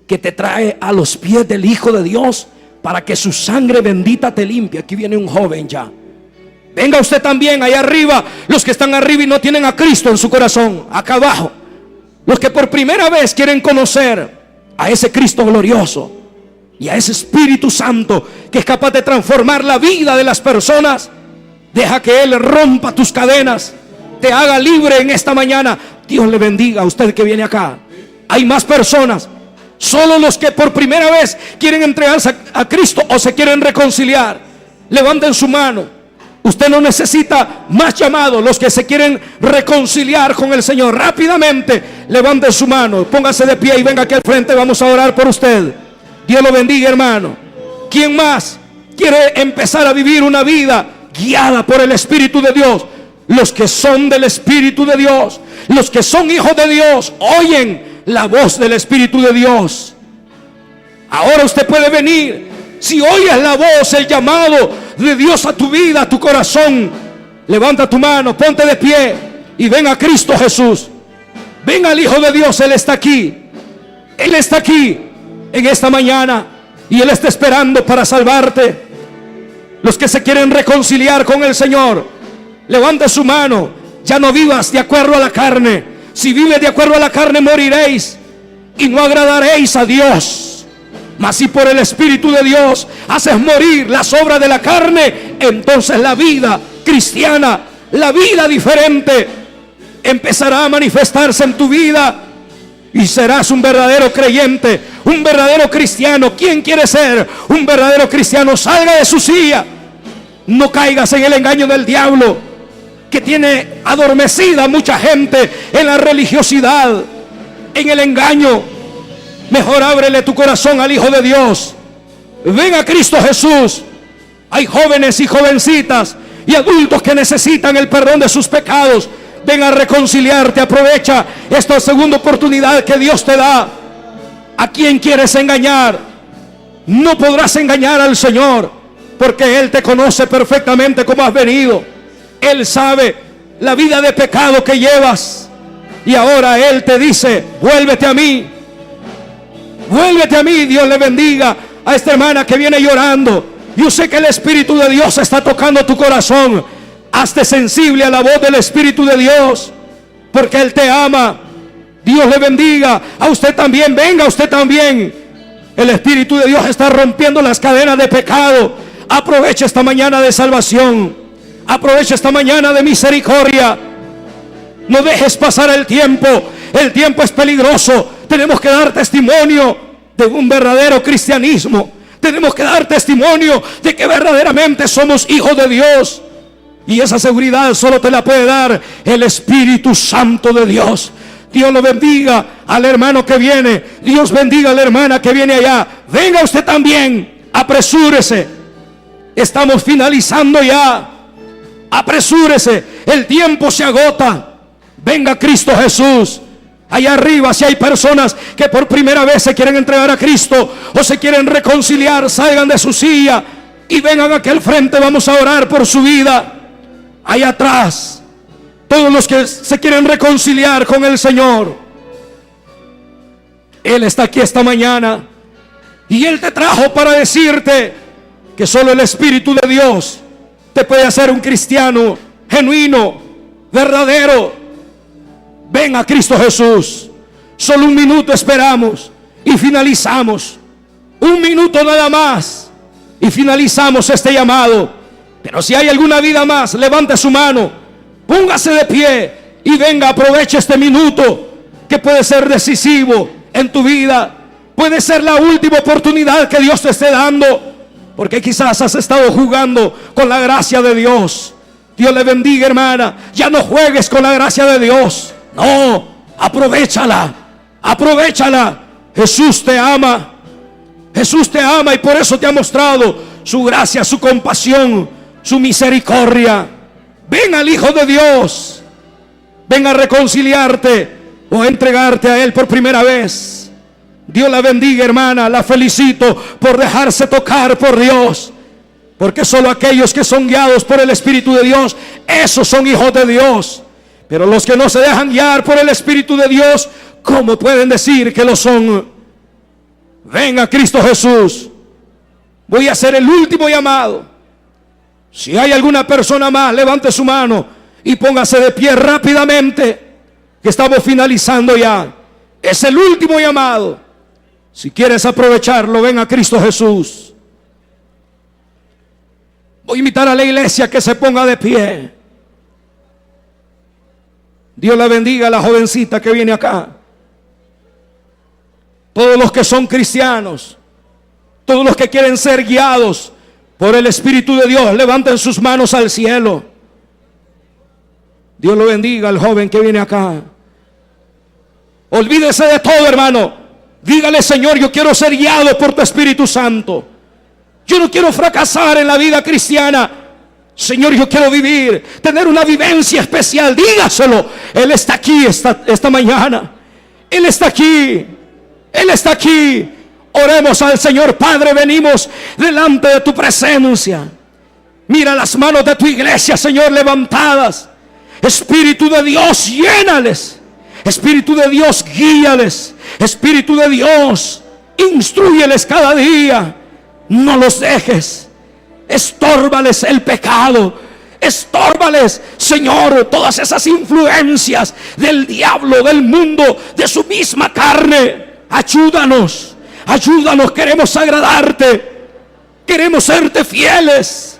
que te trae a los pies del Hijo de Dios para que su sangre bendita te limpie. Aquí viene un joven ya. Venga usted también allá arriba, los que están arriba y no tienen a Cristo en su corazón. Acá abajo, los que por primera vez quieren conocer a ese Cristo glorioso y a ese Espíritu Santo que es capaz de transformar la vida de las personas. Deja que Él rompa tus cadenas, te haga libre en esta mañana. Dios le bendiga a usted que viene acá. Hay más personas. Solo los que por primera vez quieren entregarse a Cristo o se quieren reconciliar, levanten su mano. Usted no necesita más llamados. Los que se quieren reconciliar con el Señor, rápidamente levante su mano, póngase de pie y venga aquí al frente. Vamos a orar por usted. Dios lo bendiga, hermano. ¿Quién más quiere empezar a vivir una vida guiada por el Espíritu de Dios? Los que son del Espíritu de Dios, los que son hijos de Dios, oyen la voz del Espíritu de Dios. Ahora usted puede venir. Si oyes la voz, el llamado de Dios a tu vida, a tu corazón, levanta tu mano, ponte de pie y ven a Cristo Jesús. Ven al Hijo de Dios. Él está aquí. Él está aquí en esta mañana y Él está esperando para salvarte. Los que se quieren reconciliar con el Señor, levante su mano. Ya no vivas de acuerdo a la carne. Si vives de acuerdo a la carne, moriréis y no agradaréis a Dios. Mas si por el Espíritu de Dios haces morir las obras de la carne, entonces la vida cristiana, la vida diferente, empezará a manifestarse en tu vida y serás un verdadero creyente, un verdadero cristiano. ¿Quién quiere ser un verdadero cristiano? Salga de su silla. No caigas en el engaño del diablo, que tiene adormecida a mucha gente en la religiosidad, en el engaño. Mejor ábrele tu corazón al Hijo de Dios. Ven a Cristo Jesús. Hay jóvenes y jovencitas y adultos que necesitan el perdón de sus pecados. Ven a reconciliarte. Aprovecha esta segunda oportunidad que Dios te da. ¿A quién quieres engañar? No podrás engañar al Señor, porque Él te conoce perfectamente como has venido. Él sabe la vida de pecado que llevas, y ahora Él te dice: vuélvete a mí. Vuélvete a mí. Dios le bendiga a esta hermana que viene llorando. Yo sé que el Espíritu de Dios está tocando tu corazón. Hazte sensible a la voz del Espíritu de Dios, porque Él te ama. Dios le bendiga. A usted también, venga usted también. El Espíritu de Dios está rompiendo las cadenas de pecado. Aprovecha esta mañana de salvación. Aprovecha esta mañana de misericordia. No dejes pasar el tiempo. El tiempo es peligroso. Tenemos que dar testimonio de un verdadero cristianismo. Tenemos que dar testimonio de que verdaderamente somos hijos de Dios. Y esa seguridad solo te la puede dar el Espíritu Santo de Dios. Dios lo bendiga al hermano que viene. Dios bendiga a la hermana que viene allá. Venga usted también. Apresúrese. Estamos finalizando ya. Apresúrese. El tiempo se agota. Venga Cristo Jesús. Allá arriba, si hay personas que por primera vez se quieren entregar a Cristo o se quieren reconciliar, salgan de su silla y vengan aquí al frente. Vamos a orar por su vida. Allá atrás, todos los que se quieren reconciliar con el Señor, Él está aquí esta mañana y Él te trajo para decirte que solo el Espíritu de Dios te puede hacer un cristiano genuino, verdadero. Ven a Cristo Jesús. Solo un minuto esperamos y finalizamos. Un minuto nada más y finalizamos este llamado. Pero si hay alguna vida más, levante su mano, póngase de pie y venga, aproveche este minuto que puede ser decisivo en tu vida. Puede ser la última oportunidad que Dios te esté dando, porque quizás has estado jugando con la gracia de Dios. Dios le bendiga, hermana. Ya no juegues con la gracia de Dios. No, aprovéchala. Aprovechala. Jesús te ama. Jesús te ama y por eso te ha mostrado su gracia, su compasión, su misericordia. Ven al Hijo de Dios. Ven a reconciliarte o a entregarte a Él por primera vez. Dios la bendiga, hermana. La felicito por dejarse tocar por Dios. Porque solo aquellos que son guiados por el Espíritu de Dios, esos son hijos de Dios. Pero los que no se dejan guiar por el Espíritu de Dios, ¿cómo pueden decir que lo son? Ven a Cristo Jesús. Voy a hacer el último llamado. Si hay alguna persona más, levante su mano y póngase de pie rápidamente, que estamos finalizando ya. Es el último llamado. Si quieres aprovecharlo, ven a Cristo Jesús. Voy a invitar a la iglesia que se ponga de pie. Dios la bendiga a la jovencita que viene acá. Todos los que son cristianos, todos los que quieren ser guiados por el Espíritu de Dios, levanten sus manos al cielo. Dios lo bendiga al joven que viene acá. Olvídese de todo, hermano. Dígale: Señor, yo quiero ser guiado por tu Espíritu Santo. Yo no quiero fracasar en la vida cristiana. Señor, yo quiero vivir, tener una vivencia especial. Dígaselo. Él está aquí esta mañana. Él está aquí. Él está aquí. Oremos al Señor. Padre, venimos delante de tu presencia. Mira las manos de tu iglesia, Señor, levantadas. Espíritu de Dios, llénales. Espíritu de Dios, guíales. Espíritu de Dios, instrúyeles cada día. No los dejes. Estórbales el pecado. Estórbales, Señor, todas esas influencias del diablo, del mundo, de su misma carne. Ayúdanos, ayúdanos, queremos agradarte. Queremos serte fieles.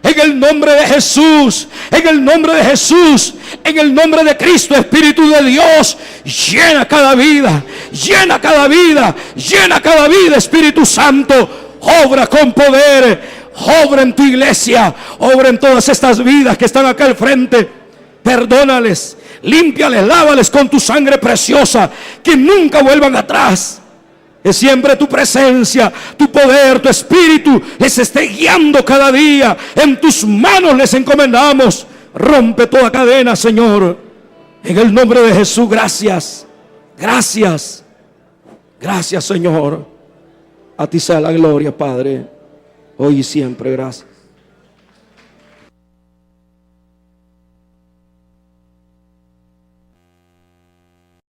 En el nombre de Jesús, en el nombre de Jesús, en el nombre de Cristo, Espíritu de Dios, llena cada vida, llena cada vida, llena cada vida, Espíritu Santo. Obra con poder, obra en tu iglesia, obra en todas estas vidas que están acá al frente. Perdónales, límpiales, lávales con tu sangre preciosa, que nunca vuelvan atrás. Que siempre tu presencia, tu poder, tu espíritu les esté guiando cada día. En tus manos les encomendamos. Rompe toda cadena, Señor. En el nombre de Jesús, gracias. Gracias. Gracias, Señor. A ti sea la gloria, Padre, hoy y siempre. Gracias.